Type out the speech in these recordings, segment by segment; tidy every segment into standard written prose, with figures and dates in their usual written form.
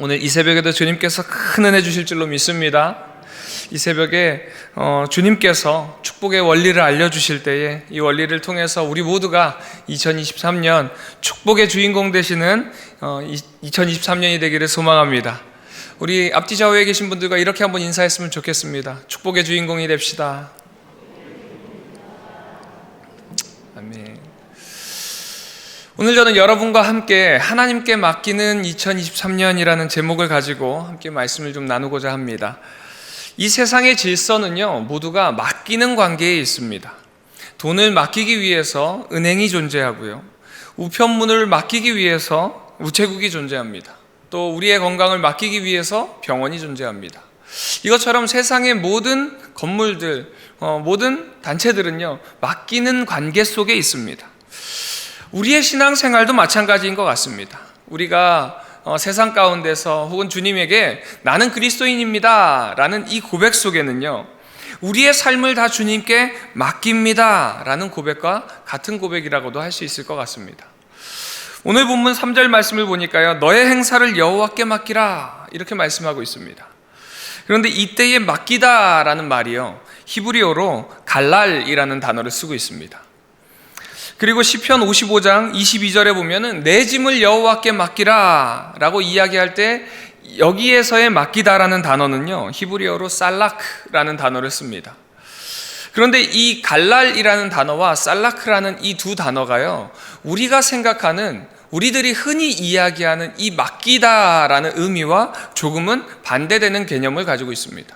오늘 이 새벽에도 주님께서 큰 은혜 주실 줄로 믿습니다. 이 새벽에 주님께서 축복의 원리를 알려주실 때에 이 원리를 통해서 우리 모두가 2023년 축복의 주인공 되시는 2023년이 되기를 소망합니다. 우리 앞뒤 좌우에 계신 분들과 이렇게 한번 인사했으면 좋겠습니다. 축복의 주인공이 됩시다. 아멘. 오늘 저는 여러분과 함께 하나님께 맡기는 2023년이라는 제목을 가지고 함께 말씀을 좀 나누고자 합니다. 이 세상의 질서는요, 모두가 맡기는 관계에 있습니다. 돈을 맡기기 위해서 은행이 존재하고요, 우편물을 맡기기 위해서 우체국이 존재합니다. 또 우리의 건강을 맡기기 위해서 병원이 존재합니다. 이것처럼 세상의 모든 건물들, 모든 단체들은요, 맡기는 관계 속에 있습니다. 우리의 신앙생활도 마찬가지인 것 같습니다. 우리가 세상 가운데서 혹은 주님에게 나는 그리스도인입니다 라는 이 고백 속에는요, 우리의 삶을 다 주님께 맡깁니다 라는 고백과 같은 고백이라고도 할 수 있을 것 같습니다. 오늘 본문 3절 말씀을 보니까요, 너의 행사를 여호와께 맡기라 이렇게 말씀하고 있습니다. 그런데 이때의 맡기다 라는 말이요, 히브리어로 갈랄이라는 단어를 쓰고 있습니다. 그리고 시편 55장 22절에 보면은 내 짐을 여호와께 맡기라 라고 이야기할 때 여기에서의 맡기다라는 단어는요, 히브리어로 살라크라는 단어를 씁니다. 그런데 이 갈랄이라는 단어와 살라크라는 이 두 단어가요, 우리가 생각하는, 우리들이 흔히 이야기하는 이 맡기다라는 의미와 조금은 반대되는 개념을 가지고 있습니다.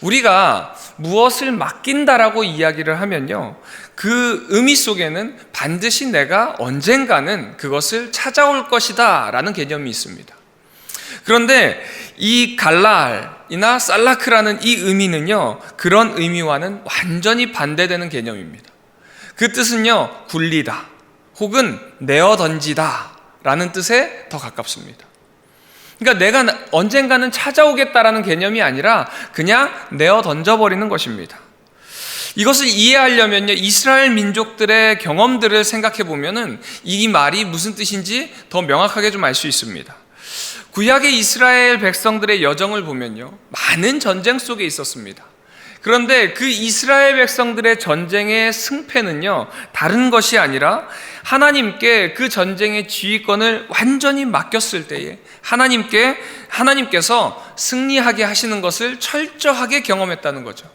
우리가 무엇을 맡긴다라고 이야기를 하면요, 그 의미 속에는 반드시 내가 언젠가는 그것을 찾아올 것이다 라는 개념이 있습니다. 그런데 이 갈랄이나 살라크라는 이 의미는요, 그런 의미와는 완전히 반대되는 개념입니다. 그 뜻은요, 굴리다 혹은 내어 던지다 라는 뜻에 더 가깝습니다. 그러니까 내가 언젠가는 찾아오겠다라는 개념이 아니라 그냥 내어 던져버리는 것입니다. 이것을 이해하려면요, 이스라엘 민족들의 경험들을 생각해 보면은 이 말이 무슨 뜻인지 더 명확하게 좀 알 수 있습니다. 구약의 이스라엘 백성들의 여정을 보면요, 많은 전쟁 속에 있었습니다. 그런데 그 이스라엘 백성들의 전쟁의 승패는요, 다른 것이 아니라 하나님께 그 전쟁의 지휘권을 완전히 맡겼을 때에 하나님께서 승리하게 하시는 것을 철저하게 경험했다는 거죠.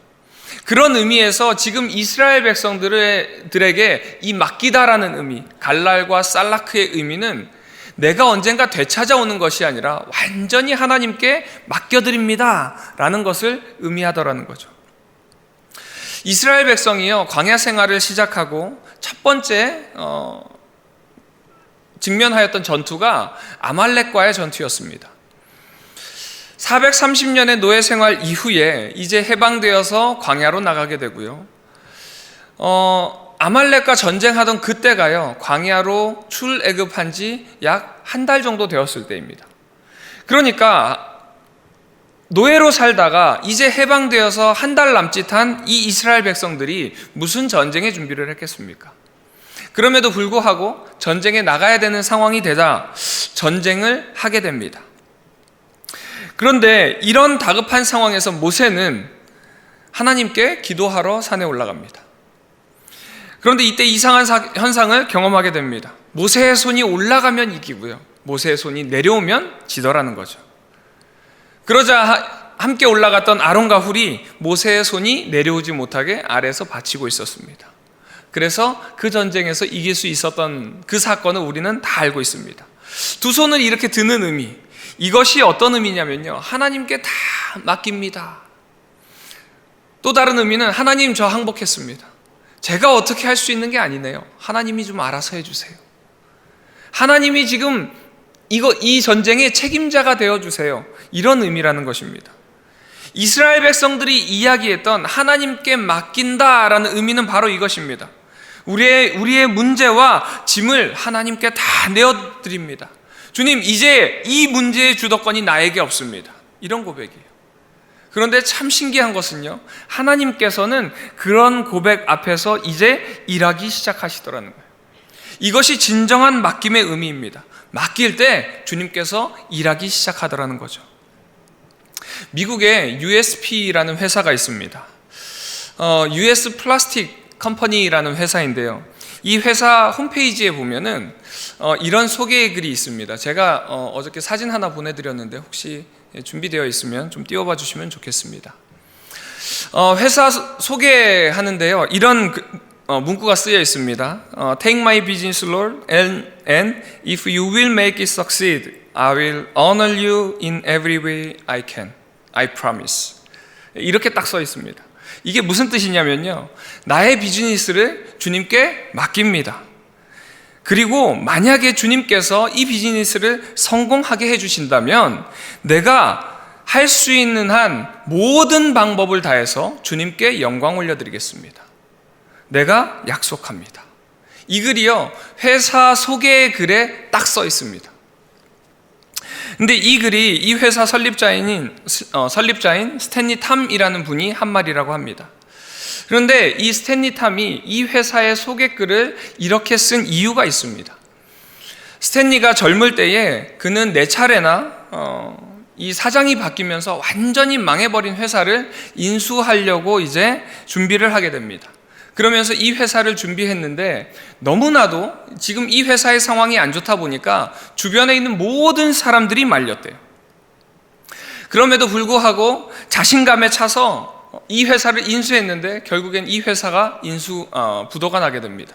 그런 의미에서 지금 이스라엘 백성들에게 이 맡기다라는 의미, 갈랄과 살라크의 의미는 내가 언젠가 되찾아오는 것이 아니라 완전히 하나님께 맡겨드립니다 라는 것을 의미하더라는 거죠. 이스라엘 백성이요, 광야 생활을 시작하고 첫 번째 직면하였던 전투가 아말렉과의 전투였습니다. 430년의 노예 생활 이후에 이제 해방되어서 광야로 나가게 되고요, 아말렉과 전쟁하던 그때가요, 광야로 출애굽한 지 약 한 달 정도 되었을 때입니다. 그러니까 노예로 살다가 이제 해방되어서 한 달 남짓한 이 이스라엘 백성들이 무슨 전쟁의 준비를 했겠습니까? 그럼에도 불구하고 전쟁에 나가야 되는 상황이 되자 전쟁을 하게 됩니다. 그런데 이런 다급한 상황에서 모세는 하나님께 기도하러 산에 올라갑니다. 그런데 이때 이상한 현상을 경험하게 됩니다. 모세의 손이 올라가면 이기고요, 모세의 손이 내려오면 지더라는 거죠. 그러자 함께 올라갔던 아론과 훌이 모세의 손이 내려오지 못하게 아래에서 받치고 있었습니다. 그래서 그 전쟁에서 이길 수 있었던 그 사건을 우리는 다 알고 있습니다. 두 손을 이렇게 드는 의미, 이것이 어떤 의미냐면요, 하나님께 다 맡깁니다. 또 다른 의미는 하나님 저 항복했습니다. 제가 어떻게 할 수 있는 게 아니네요. 하나님이 좀 알아서 해주세요. 하나님이 지금 이 전쟁의 책임자가 되어주세요. 이런 의미라는 것입니다. 이스라엘 백성들이 이야기했던 하나님께 맡긴다라는 의미는 바로 이것입니다. 우리의 문제와 짐을 하나님께 다 내어드립니다. 주님, 이제 이 문제의 주도권이 나에게 없습니다. 이런 고백이에요. 그런데 참 신기한 것은요, 하나님께서는 그런 고백 앞에서 이제 일하기 시작하시더라는 거예요. 이것이 진정한 맡김의 의미입니다. 맡길 때 주님께서 일하기 시작하더라는 거죠. 미국에 USP라는 회사가 있습니다. US 플라스틱 컴퍼니라는 회사인데요. 이 회사 홈페이지에 보면은 이런 소개 글이 있습니다. 제가 어저께 사진 하나 보내드렸는데 혹시 준비되어 있으면 좀 띄워봐 주시면 좋겠습니다. 회사 소개하는데요. 이런 문구가 쓰여 있습니다. Take my business, Lord, and if you will make it succeed, I will honor you in every way I can. I promise. 이렇게 딱 써 있습니다. 이게 무슨 뜻이냐면요. 나의 비즈니스를 주님께 맡깁니다. 그리고 만약에 주님께서 이 비즈니스를 성공하게 해주신다면 내가 할 수 있는 한 모든 방법을 다해서 주님께 영광 올려드리겠습니다. 내가 약속합니다. 이 글이요, 회사 소개 글에 딱 써 있습니다. 근데 이 글이 이 회사 설립자인 스탠리 탐이라는 분이 한 말이라고 합니다. 그런데 이 스탠리 탐이 이 회사의 소개글을 이렇게 쓴 이유가 있습니다. 스탠리가 젊을 때에 그는 4차례나 이 사장이 바뀌면서 완전히 망해버린 회사를 인수하려고 이제 준비를 하게 됩니다. 그러면서 이 회사를 준비했는데 너무나도 지금 이 회사의 상황이 안 좋다 보니까 주변에 있는 모든 사람들이 말렸대요. 그럼에도 불구하고 자신감에 차서 이 회사를 인수했는데 결국엔 이 회사가 부도가 나게 됩니다.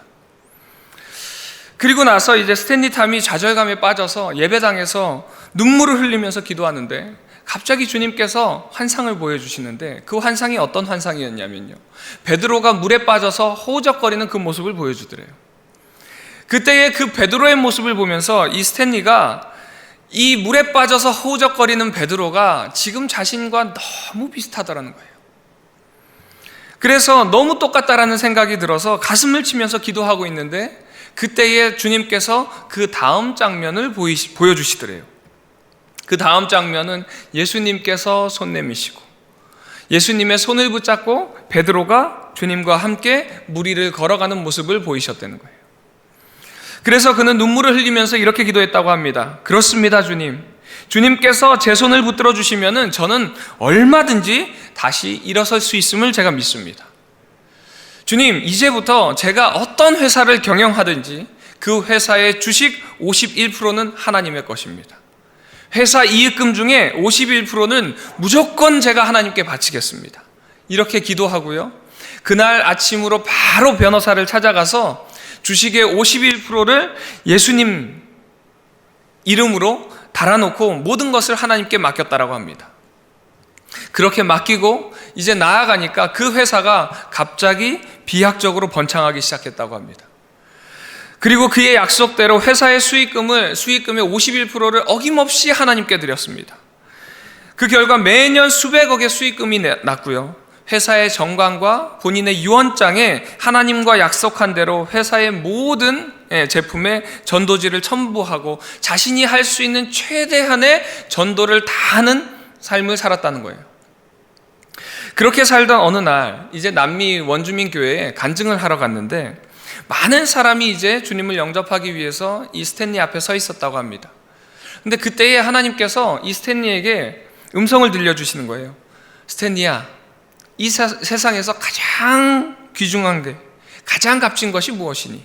그리고 나서 이제 스탠리 탐이 좌절감에 빠져서 예배당에서 눈물을 흘리면서 기도하는데 갑자기 주님께서 환상을 보여주시는데 그 환상이 어떤 환상이었냐면요, 베드로가 물에 빠져서 허우적거리는 그 모습을 보여주더래요. 그때의 그 베드로의 모습을 보면서 이 스탠리가 이 물에 빠져서 허우적거리는 베드로가 지금 자신과 너무 비슷하다라는 거예요. 그래서 너무 똑같다라는 생각이 들어서 가슴을 치면서 기도하고 있는데 그때에 주님께서 그 다음 장면을 보여주시더래요. 그 다음 장면은 예수님께서 손 내미시고 예수님의 손을 붙잡고 베드로가 주님과 함께 물 위를 걸어가는 모습을 보이셨다는 거예요. 그래서 그는 눈물을 흘리면서 이렇게 기도했다고 합니다. 그렇습니다, 주님. 주님께서 제 손을 붙들어 주시면은 저는 얼마든지 다시 일어설 수 있음을 제가 믿습니다. 주님, 이제부터 제가 어떤 회사를 경영하든지 그 회사의 주식 51%는 하나님의 것입니다. 회사 이익금 중에 51%는 무조건 제가 하나님께 바치겠습니다. 이렇게 기도하고요. 그날 아침으로 바로 변호사를 찾아가서 주식의 51%를 예수님 이름으로 달아놓고 모든 것을 하나님께 맡겼다라고 합니다. 그렇게 맡기고 이제 나아가니까 그 회사가 갑자기 비약적으로 번창하기 시작했다고 합니다. 그리고 그의 약속대로 회사의 수익금의 51%를 어김없이 하나님께 드렸습니다. 그 결과 매년 수백억의 수익금이 났고요. 회사의 정관과 본인의 유언장에 하나님과 약속한 대로 회사의 모든 제품에 전도지를 첨부하고 자신이 할 수 있는 최대한의 전도를 다 하는 삶을 살았다는 거예요. 그렇게 살던 어느 날 이제 남미 원주민 교회에 간증을 하러 갔는데 많은 사람이 이제 주님을 영접하기 위해서 이 스탠리 앞에 서 있었다고 합니다. 근데 그때에 하나님께서 이 스탠리에게 음성을 들려주시는 거예요. 스탠리야, 이 세상에서 가장 귀중한 게, 가장 값진 것이 무엇이니?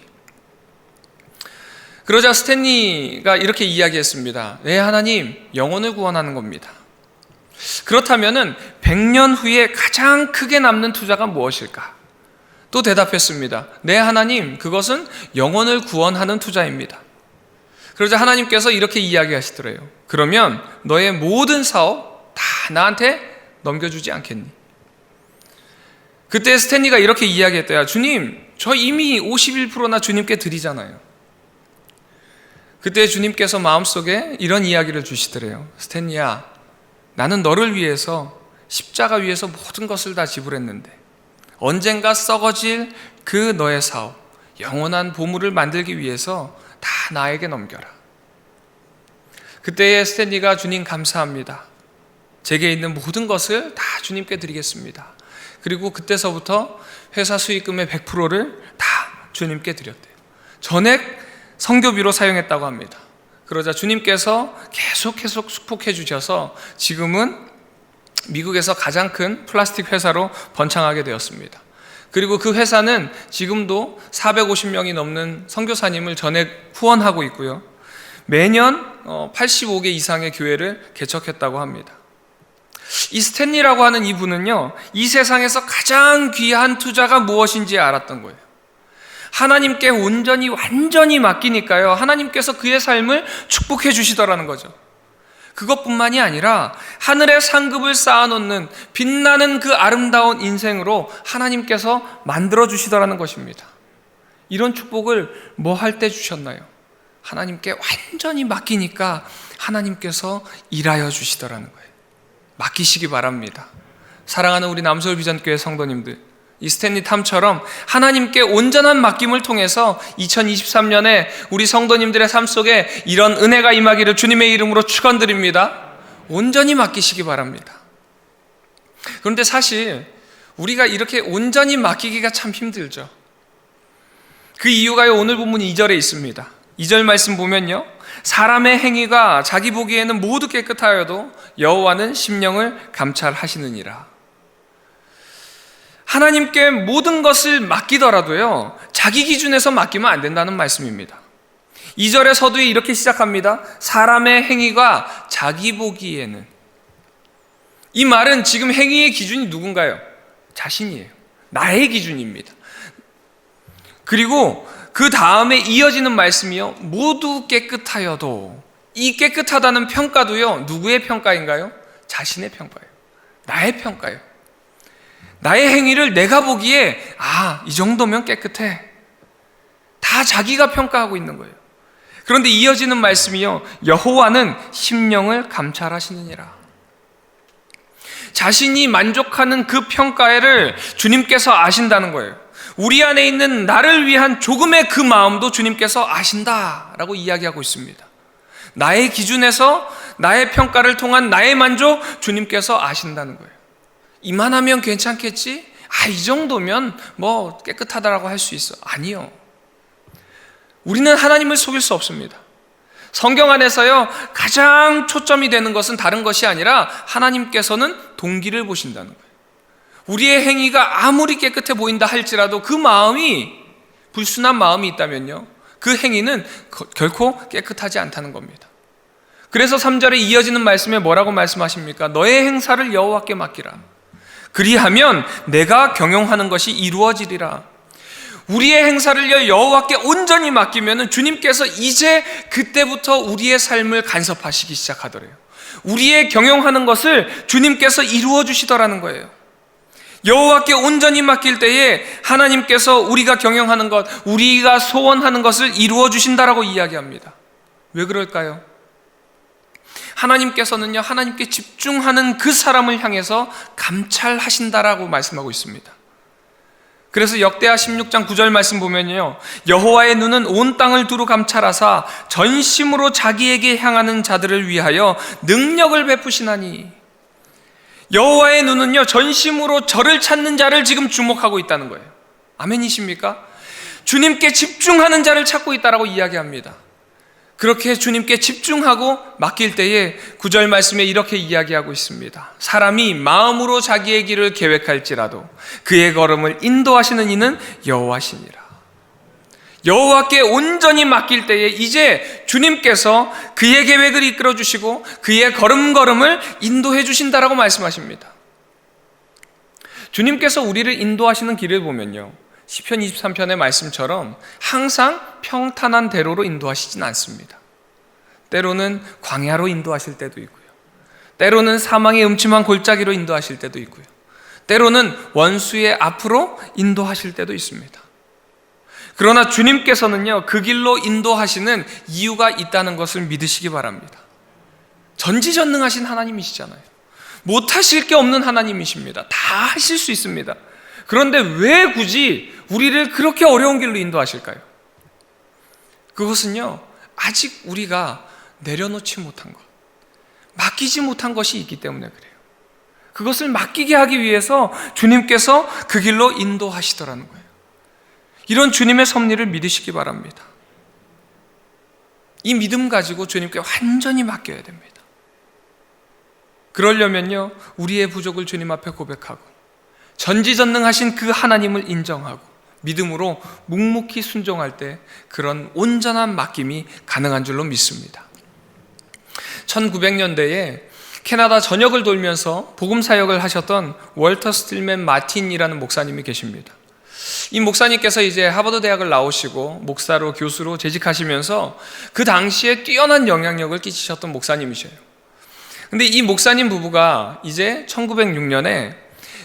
그러자 스탠리가 이렇게 이야기했습니다. 네, 하나님, 영혼을 구원하는 겁니다. 그렇다면은 100년 후에 가장 크게 남는 투자가 무엇일까? 또 대답했습니다. 네, 하나님, 그것은 영혼을 구원하는 투자입니다. 그러자 하나님께서 이렇게 이야기하시더래요. 그러면 너의 모든 사업 다 나한테 넘겨주지 않겠니? 그때 스탠리가 이렇게 이야기했대요. 주님, 저 이미 51%나 주님께 드리잖아요. 그때 주님께서 마음속에 이런 이야기를 주시더래요. 스탠리야, 나는 너를 위해서 십자가 위에서 모든 것을 다 지불했는데 언젠가 썩어질 그 너의 사업, 영원한 보물을 만들기 위해서 다 나에게 넘겨라. 그때의 스탠리가 주님 감사합니다. 제게 있는 모든 것을 다 주님께 드리겠습니다. 그리고 그때서부터 회사 수익금의 100%를 다 주님께 드렸대요. 전액 성교비로 사용했다고 합니다. 그러자 주님께서 계속 축복해 주셔서 지금은 미국에서 가장 큰 플라스틱 회사로 번창하게 되었습니다. 그리고 그 회사는 지금도 450명이 넘는 선교사님을 전액 후원하고 있고요. 매년 85개 이상의 교회를 개척했다고 합니다. 이 스탠리라고 하는 이분은요, 이 세상에서 가장 귀한 투자가 무엇인지 알았던 거예요. 하나님께 온전히 완전히 맡기니까요, 하나님께서 그의 삶을 축복해 주시더라는 거죠. 그것뿐만이 아니라 하늘의 상급을 쌓아놓는 빛나는 그 아름다운 인생으로 하나님께서 만들어 주시더라는 것입니다. 이런 축복을 뭐 할 때 주셨나요? 하나님께 완전히 맡기니까 하나님께서 일하여 주시더라는 거예요. 맡기시기 바랍니다. 사랑하는 우리 남서울 비전교회 성도님들, 이 스탠리 탐처럼 하나님께 온전한 맡김을 통해서 2023년에 우리 성도님들의 삶 속에 이런 은혜가 임하기를 주님의 이름으로 축원드립니다. 온전히 맡기시기 바랍니다. 그런데 사실 우리가 이렇게 온전히 맡기기가 참 힘들죠. 그 이유가요, 오늘 본문 2절에 있습니다. 2절 말씀 보면요, 사람의 행위가 자기 보기에는 모두 깨끗하여도 여호와는 심령을 감찰하시느니라. 하나님께 모든 것을 맡기더라도요, 자기 기준에서 맡기면 안 된다는 말씀입니다. 2절의 서두에 이렇게 시작합니다. 사람의 행위가 자기 보기에는. 이 말은 지금 행위의 기준이 누군가요? 자신이에요. 나의 기준입니다. 그리고 그 다음에 이어지는 말씀이요, 모두 깨끗하여도. 이 깨끗하다는 평가도요, 누구의 평가인가요? 자신의 평가예요. 나의 평가예요. 나의 행위를 내가 보기에 이 정도면 깨끗해. 다 자기가 평가하고 있는 거예요. 그런데 이어지는 말씀이요, 여호와는 심령을 감찰하시느니라. 자신이 만족하는 그 평가를 주님께서 아신다는 거예요. 우리 안에 있는 나를 위한 조금의 그 마음도 주님께서 아신다라고 이야기하고 있습니다. 나의 기준에서 나의 평가를 통한 나의 만족, 주님께서 아신다는 거예요. 이만하면 괜찮겠지? 이 정도면 뭐 깨끗하다라고 할 수 있어. 아니요. 우리는 하나님을 속일 수 없습니다. 성경 안에서요, 가장 초점이 되는 것은 다른 것이 아니라 하나님께서는 동기를 보신다는 거예요. 우리의 행위가 아무리 깨끗해 보인다 할지라도 그 마음이 불순한 마음이 있다면요, 그 행위는 결코 깨끗하지 않다는 겁니다. 그래서 3절에 이어지는 말씀에 뭐라고 말씀하십니까? 너의 행사를 여호와께 맡기라. 그리하면 내가 경영하는 것이 이루어지리라. 우리의 행사를 여호와께 온전히 맡기면 주님께서 이제 그때부터 우리의 삶을 간섭하시기 시작하더래요. 우리의 경영하는 것을 주님께서 이루어 주시더라는 거예요. 여호와께 온전히 맡길 때에 하나님께서 우리가 경영하는 것, 우리가 소원하는 것을 이루어 주신다라고 이야기합니다. 왜 그럴까요? 하나님께서는요, 하나님께 집중하는 그 사람을 향해서 감찰하신다라고 말씀하고 있습니다. 그래서 역대하 16장 9절 말씀 보면요, 여호와의 눈은 온 땅을 두루 감찰하사 전심으로 자기에게 향하는 자들을 위하여 능력을 베푸시나니. 여호와의 눈은요, 전심으로 저를 찾는 자를 지금 주목하고 있다는 거예요. 아멘이십니까? 주님께 집중하는 자를 찾고 있다라고 이야기합니다. 그렇게 주님께 집중하고 맡길 때에 9절 말씀에 이렇게 이야기하고 있습니다. 사람이 마음으로 자기의 길을 계획할지라도 그의 걸음을 인도하시는 이는 여호와시니라. 여호와께 온전히 맡길 때에 이제 주님께서 그의 계획을 이끌어 주시고 그의 걸음걸음을 인도해 주신다라고 말씀하십니다. 주님께서 우리를 인도하시는 길을 보면요, 시편 23편의 말씀처럼 항상 평탄한 대로로 인도하시진 않습니다. 때로는 광야로 인도하실 때도 있고요, 때로는 사망의 음침한 골짜기로 인도하실 때도 있고요, 때로는 원수의 앞으로 인도하실 때도 있습니다. 그러나 주님께서는요, 그 길로 인도하시는 이유가 있다는 것을 믿으시기 바랍니다. 전지전능하신 하나님이시잖아요. 못하실 게 없는 하나님이십니다. 다 하실 수 있습니다. 그런데 왜 굳이 우리를 그렇게 어려운 길로 인도하실까요? 그것은요, 아직 우리가 내려놓지 못한 것, 맡기지 못한 것이 있기 때문에 그래요. 그것을 맡기게 하기 위해서 주님께서 그 길로 인도하시더라는 거예요. 이런 주님의 섭리를 믿으시기 바랍니다. 이 믿음 가지고 주님께 완전히 맡겨야 됩니다. 그러려면요, 우리의 부족을 주님 앞에 고백하고 전지전능하신 그 하나님을 인정하고 믿음으로 묵묵히 순종할 때 그런 온전한 맡김이 가능한 줄로 믿습니다. 1900년대에 캐나다 전역을 돌면서 복음 사역을 하셨던 월터 스틸맨 마틴이라는 목사님이 계십니다. 이 목사님께서 이제 하버드 대학을 나오시고 목사로 교수로 재직하시면서 그 당시에 뛰어난 영향력을 끼치셨던 목사님이셔요. 근데 이 목사님 부부가 이제 1906년에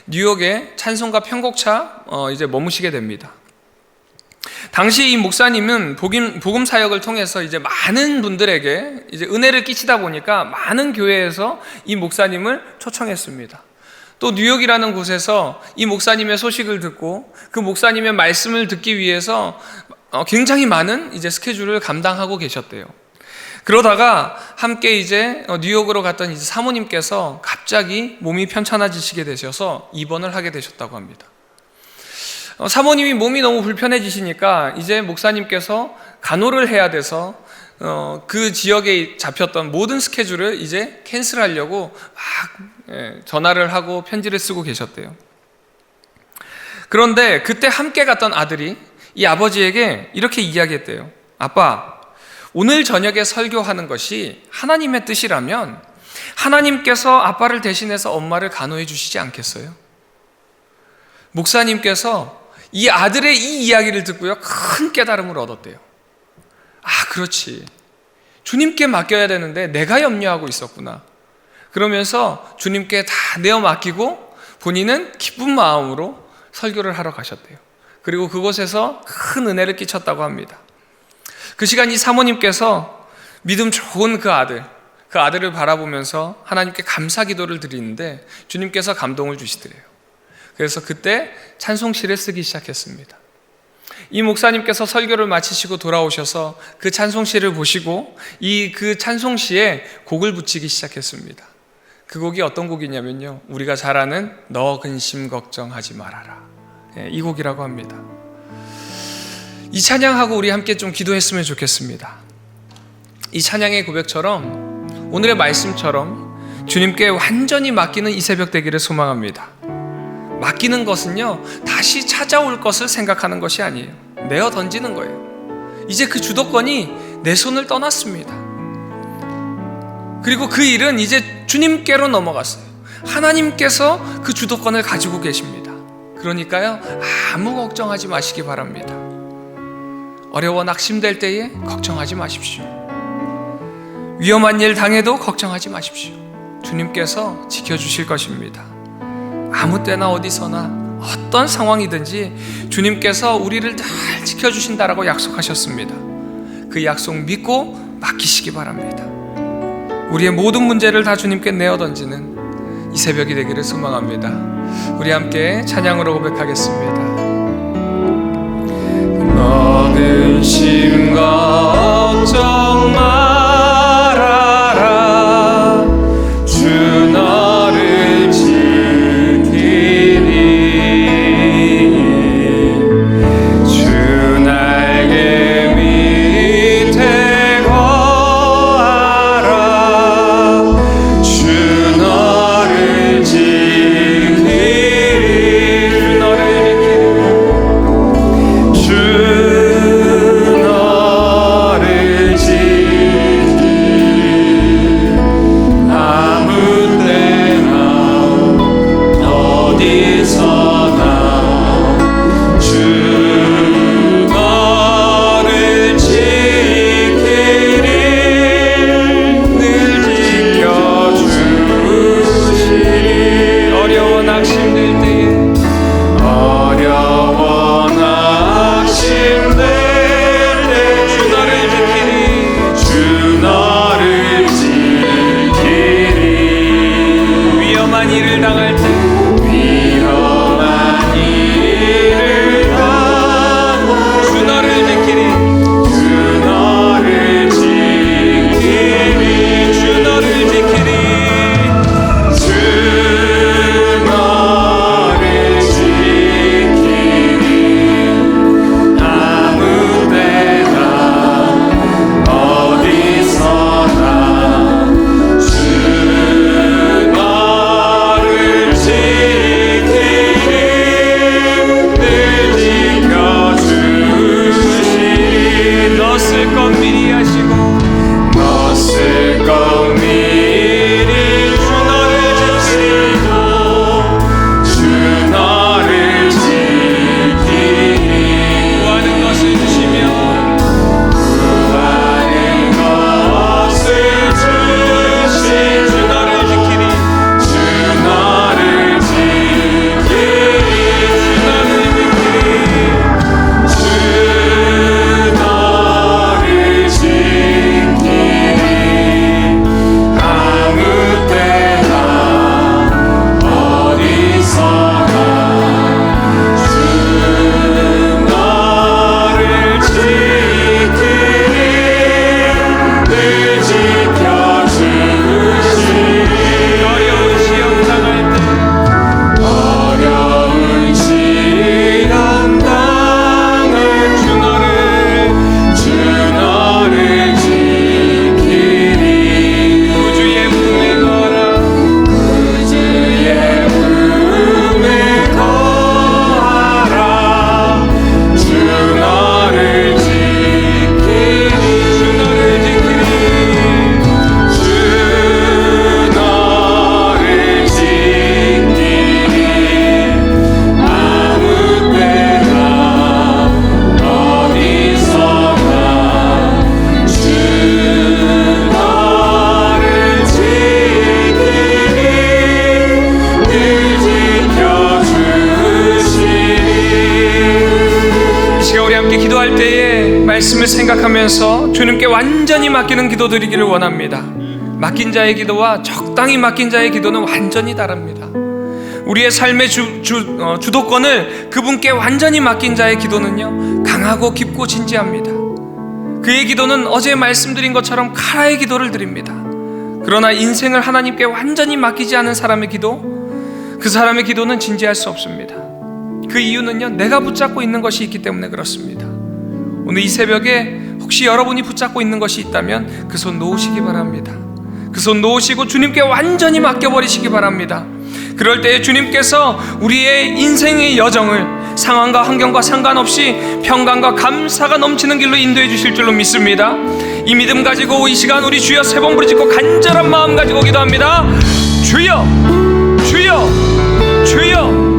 뉴욕에 찬송가 편곡차 이제 머무시게 됩니다. 당시 이 목사님은 복음 사역을 통해서 이제 많은 분들에게 이제 은혜를 끼치다 보니까 많은 교회에서 이 목사님을 초청했습니다. 또 뉴욕이라는 곳에서 이 목사님의 소식을 듣고 그 목사님의 말씀을 듣기 위해서 굉장히 많은 이제 스케줄을 감당하고 계셨대요. 그러다가 함께 이제 뉴욕으로 갔던 이제 사모님께서 갑자기 몸이 편찮아지시게 되셔서 입원을 하게 되셨다고 합니다. 사모님이 몸이 너무 불편해지시니까 이제 목사님께서 간호를 해야 돼서 그 지역에 잡혔던 모든 스케줄을 이제 캔슬하려고 막 전화를 하고 편지를 쓰고 계셨대요. 그런데 그때 함께 갔던 아들이 이 아버지에게 이렇게 이야기했대요. 아빠, 오늘 저녁에 설교하는 것이 하나님의 뜻이라면 하나님께서 아빠를 대신해서 엄마를 간호해 주시지 않겠어요? 목사님께서 이 아들의 이 이야기를 듣고요, 큰 깨달음을 얻었대요. 아, 그렇지. 주님께 맡겨야 되는데 내가 염려하고 있었구나. 그러면서 주님께 다 내어 맡기고 본인은 기쁜 마음으로 설교를 하러 가셨대요. 그리고 그곳에서 큰 은혜를 끼쳤다고 합니다. 그 시간 이 사모님께서 믿음 좋은 그 아들을 바라보면서 하나님께 감사 기도를 드리는데 주님께서 감동을 주시더래요. 그래서 그때 찬송시를 쓰기 시작했습니다. 이 목사님께서 설교를 마치시고 돌아오셔서 그 찬송시를 보시고 그 찬송시에 곡을 붙이기 시작했습니다. 그 곡이 어떤 곡이냐면요, 우리가 잘 아는 너 근심 걱정하지 말아라, 이 곡이라고 합니다. 이 찬양하고 우리 함께 좀 기도했으면 좋겠습니다. 이 찬양의 고백처럼 오늘의 말씀처럼 주님께 완전히 맡기는 이 새벽 되기를 소망합니다. 맡기는 것은요, 다시 찾아올 것을 생각하는 것이 아니에요. 내어 던지는 거예요. 이제 그 주도권이 내 손을 떠났습니다. 그리고 그 일은 이제 주님께로 넘어갔어요. 하나님께서 그 주도권을 가지고 계십니다. 그러니까요, 아무 걱정하지 마시기 바랍니다. 어려워 낙심될 때에 걱정하지 마십시오. 위험한 일 당해도 걱정하지 마십시오. 주님께서 지켜주실 것입니다. 아무 때나 어디서나 어떤 상황이든지 주님께서 우리를 잘 지켜주신다라고 약속하셨습니다. 그 약속 믿고 맡기시기 바랍니다. 우리의 모든 문제를 다 주님께 내어던지는 이 새벽이 되기를 소망합니다. 우리 함께 찬양으로 고백하겠습니다. 너 근심 걱정 말아라, 주 너를 지키니, 주 날개 밑에 거하라, 주 너를 지키니, 주 너를 지키니. 기도할 때에 말씀을 생각하면서 주님께 완전히 맡기는 기도 드리기를 원합니다. 맡긴 자의 기도와 적당히 맡긴 자의 기도는 완전히 다릅니다. 우리의 삶의 주도권을 그분께 완전히 맡긴 자의 기도는요, 강하고 깊고 진지합니다. 그의 기도는 어제 말씀드린 것처럼 카라의 기도를 드립니다. 그러나 인생을 하나님께 완전히 맡기지 않은 사람의 기도, 그 사람의 기도는 진지할 수 없습니다. 그 이유는요, 내가 붙잡고 있는 것이 있기 때문에 그렇습니다. 오늘 이 새벽에 혹시 여러분이 붙잡고 있는 것이 있다면 그 손 놓으시기 바랍니다. 그 손 놓으시고 주님께 완전히 맡겨버리시기 바랍니다. 그럴 때에 주님께서 우리의 인생의 여정을 상황과 환경과 상관없이 평강과 감사가 넘치는 길로 인도해 주실 줄로 믿습니다. 이 믿음 가지고 이 시간 우리 주여 세 번 부르짖고 간절한 마음 가지고 기도합니다. 주여, 주여, 주여.